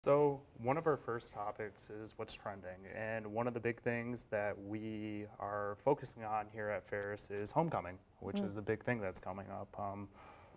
So one of our first topics is what's trending, and one of the big things that we are focusing on here at Ferris is homecoming, which is a big thing that's coming up.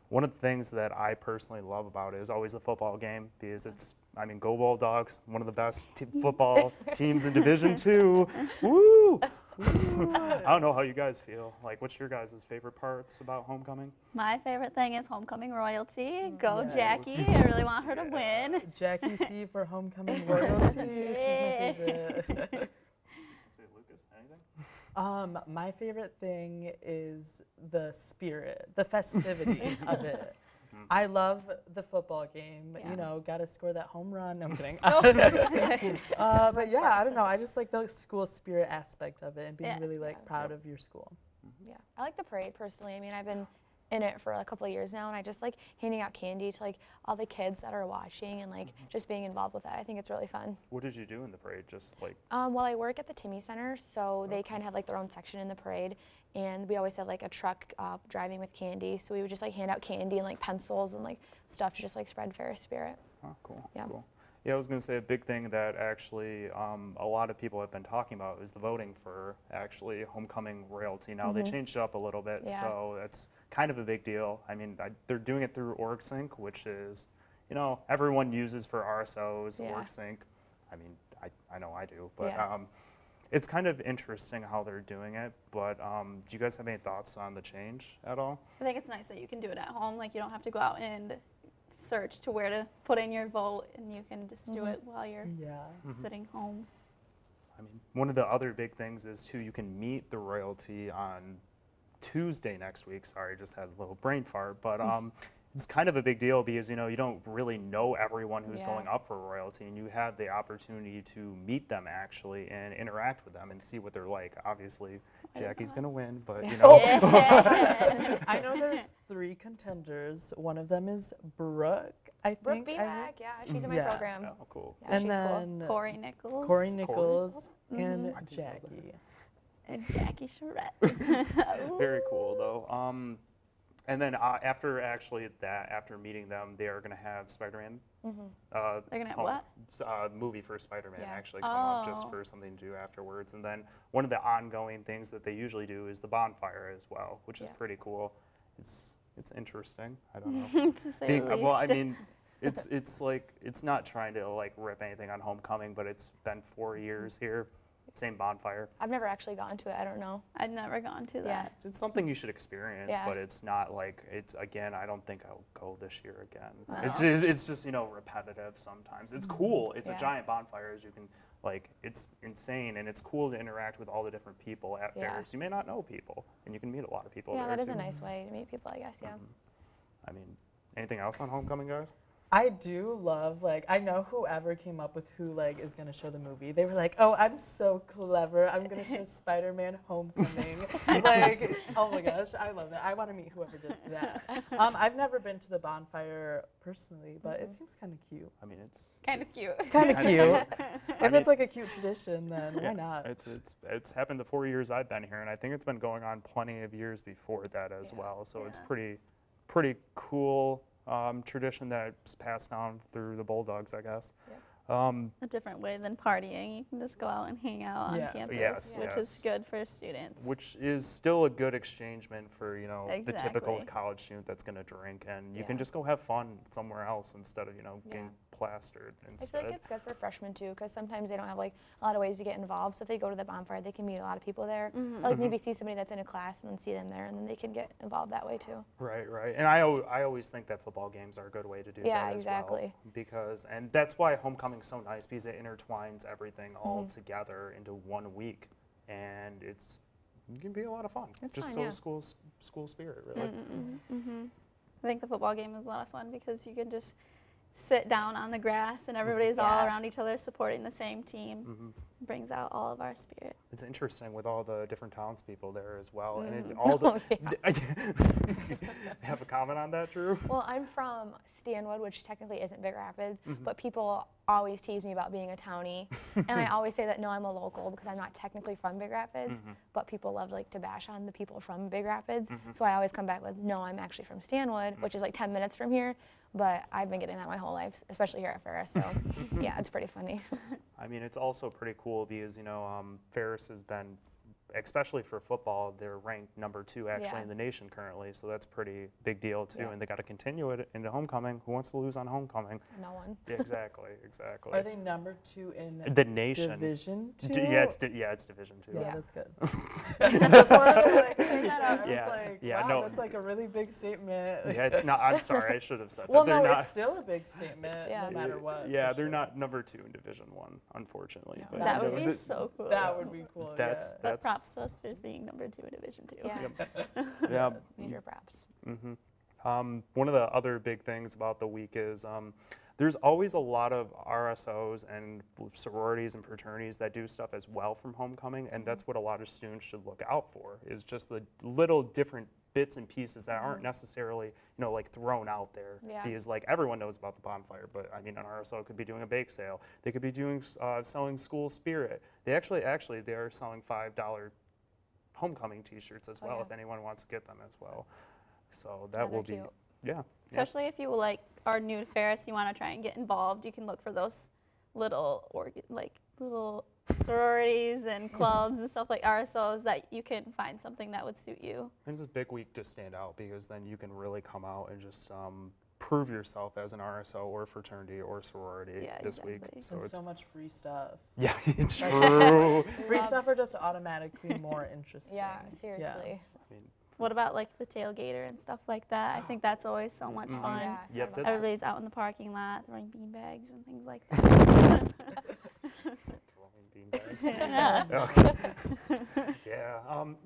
One of the things that I personally love about it is always the football game because go Bulldogs, one of the best football teams in Division II. Woo! I don't know how you guys feel. Like, what's your guys' favorite parts about homecoming? My favorite thing is homecoming royalty. Go Yes. Jackie. I really want her to win. Jackie C for homecoming royalty. She's my favorite. Say, Lucas, anything? My favorite thing is the spirit, the festivity of it. I love the football game. Yeah. You know, got to score that home run. No, I'm kidding. Oh. But yeah, I don't know. I just like the school spirit aspect of it and being Yeah. really proud of your school. Yeah, I like the parade personally. I mean, I've been in it for a couple of years now, and I just like handing out candy to like all the kids that are watching and like just being involved with that. I think it's really fun. What did you do in the parade? Just like, Well, I work at the Timmy Center, so they kind of have like their own section in the parade, and we always have like a truck driving with candy. So we would just like hand out candy and like pencils and like stuff to just like spread Ferris spirit. oh, cool, Yeah. cool. Yeah, I was going to say a big thing that actually a lot of people have been talking about is the voting for actually homecoming royalty. Now they changed it up a little bit, Yeah. so it's kind of a big deal. I mean, they're doing it through OrgSync, which is, everyone uses for RSOs, Yeah. OrgSync. I mean, I know I do, but Yeah. it's kind of interesting how they're doing it. But do you guys have any thoughts on the change at all? I think it's nice that you can do it at home. Like, you don't have to go out and search to where to put in your vote, and you can just do it while you're Yeah. sitting home. I mean, one of the other big things is too, you can meet the royalty on Tuesday next week. Sorry, just had a little brain fart, but it's kind of a big deal because you don't really know everyone who's Yeah. going up for royalty, and you have the opportunity to meet them actually and interact with them and see what they're like. Obviously, Jackie's gonna win, but I know there's 3 contenders. One of them is Brooke, I Brooke think. Beback, yeah, she's in my Yeah. program. oh, cool. Yeah, And she's cool. then Corey Nichols. Corey Nichols and I didn't know Jackie. And Jackie Charette. Very cool though. And then after meeting them, they are going to have Spider-Man. They're gonna have what? Movie for Spider-Man Yeah. actually come up just Oh. for something to do afterwards. And then one of the ongoing things that they usually do is the bonfire as well, which is Yeah. pretty cool. It's interesting. I don't know. To say the least. Well, I mean, it's like it's not trying to like rip anything on homecoming, but it's been 4 years here. Same bonfire. I've never actually gone to it. I don't know. I've never gone to Yeah. that. It's something you should experience, Yeah. but it's not like again. I don't think I'll go this year again. No. It's just repetitive sometimes. It's cool. It's a Yeah. giant bonfire, as you can it's insane, and it's cool to interact with all the different people at Yeah. Ferris. You may not know people, and you can meet a lot of people. Yeah, there that is too. a nice way to meet people, I guess. Yeah. I mean, anything else on homecoming, guys? I do love, I know whoever came up with who, is going to show the movie. They were like, oh, I'm so clever. I'm going to show Spider-Man Homecoming. Oh my gosh, I love it. I want to meet whoever did that. I've never been to the bonfire personally, but it seems kind of cute. I mean, it's Kind of cute. Kind of cute. If mean- it's a cute tradition, then yeah, why not? It's happened the 4 years I've been here, and I think it's been going on plenty of years before that as Yeah. well. So it's Yeah. pretty cool tradition that's passed down through the Bulldogs, I guess. A different way than partying. You can just go out and hang out on Yeah. campus, Yes, which is yes. good for students. Which is still a good exchangement for the typical Exactly. college student that's going to drink, and you can Yeah. just go have fun somewhere else instead of getting Yeah. plastered I feel instead. like it's good for freshmen too, because sometimes they don't have like a lot of ways to get involved. So if they go to the bonfire, they can meet a lot of people there. Or, like maybe see somebody that's in a class and then see them there, and then they can get involved that way too. Right, right. And I always think that football games are a good way to do Yeah, that as well. exactly. And that's why homecoming's so nice, because it intertwines everything all together into 1 week, and it can be a lot of fun. It's Just fun, so yeah. school spirit, really. I think the football game is a lot of fun because you can just sit down on the grass and everybody's all Yeah. around each other supporting the same team. Brings out all of our spirit. It's interesting with all the different townspeople there as well, and Mm-hmm. all Oh, the. Have a comment on that, Drew? Well, I'm from Stanwood, which technically isn't Big Rapids, Mm-hmm. but people always tease me about being a townie. And I always say that, no, I'm a local because I'm not technically from Big Rapids, Mm-hmm. but people love to bash on the people from Big Rapids. So I always come back with, no, I'm actually from Stanwood, which is like 10 minutes from here. but I've been getting that my whole life, especially here at Ferris. So yeah, it's pretty funny. I mean, it's also pretty cool because, Ferris has been, especially for football, they're ranked number 2 actually Yeah. in the nation currently, so that's a pretty big deal too, Yeah. and they got to continue it into homecoming. Who wants to lose on homecoming? No one. Yeah, exactly. Are they number 2 in The nation. Division 2? Yeah, it's Division 2. Yeah, Yeah. that's good. Just wanted to like, Clear that up. I was Yeah, like, yeah, wow, no. that's like a really big statement. Yeah, it's not. I'm sorry, I should have said Well, that. They're no, not. it's still a big statement Yeah. no matter what. Yeah, for they're sure. not number 2 in Division 1, unfortunately. No. But That you would know, be so cool. That would be cool. That's But props to us for being number 2 in Division 2. Yeah. yeah. Major props. One of the other big things about the week is there's always a lot of RSOs and sororities and fraternities that do stuff as well from homecoming, and that's what a lot of students should look out for, is just the little different bits and pieces that aren't necessarily, like thrown out there. Yeah. Because like everyone knows about the bonfire, but I mean an RSO could be doing a bake sale. They could be doing selling school spirit. They actually they're selling $5 homecoming T-shirts as Oh, well yeah. if anyone wants to get them as well. So Yeah, that will they're be cute. yeah. Especially if you like are new to Ferris, you want to try and get involved. You can look for those little little sororities and clubs and stuff like RSOs that you can find something that would suit you. And it's a big week to stand out because then you can really come out and just prove yourself as an RSO or fraternity or sorority Yeah, this week. exactly. So And it's so much free stuff. yeah, it's true. Free stuff are just automatically more interesting. Yeah, seriously. I mean, What about like the tailgater and stuff like that? I think that's always so much Mhm. fun. Yeah. Yep, I love that's- Everybody's out in the parking lot throwing beanbags and things like that. throwing beanbags. Yeah. Okay.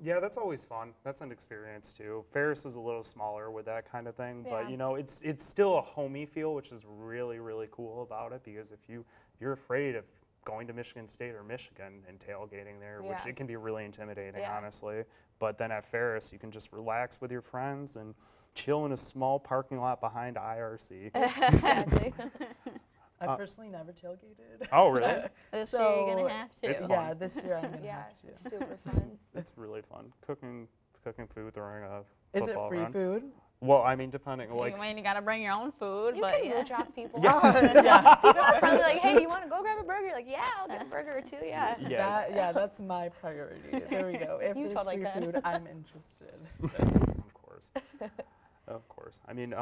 Yeah, that's always fun. That's an experience too. Ferris is a little smaller with that kind of thing, but Yeah. it's still a homey feel, which is really really cool about it. Because if you're afraid of going to Michigan State or Michigan and tailgating there, which Yeah. it can be really intimidating, Yeah. honestly. But then at Ferris, you can just relax with your friends and chill in a small parking lot behind IRC. Exactly. I personally never tailgated. Oh, really? This year you're So, gonna have to. it's fun. Yeah, this year I'm gonna Yeah, have to. it's super fun. It's really fun. Cooking food, throwing a Is it football free around. Food? Well, I mean, depending, You like, mean you gotta bring your own food, You but can yeah. mooch off people. Yeah. People are friendly, like, hey, you want to go grab a burger? You're like, yeah, I'll get a burger or two, yeah. yes, That's my priority. There we go. If You there's totally free could. food, I'm interested. of course. Of course. I mean,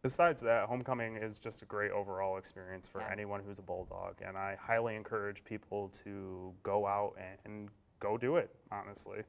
besides that, homecoming is just a great overall experience for Yeah. anyone who's a Bulldog, and I highly encourage people to go out and go do it, honestly.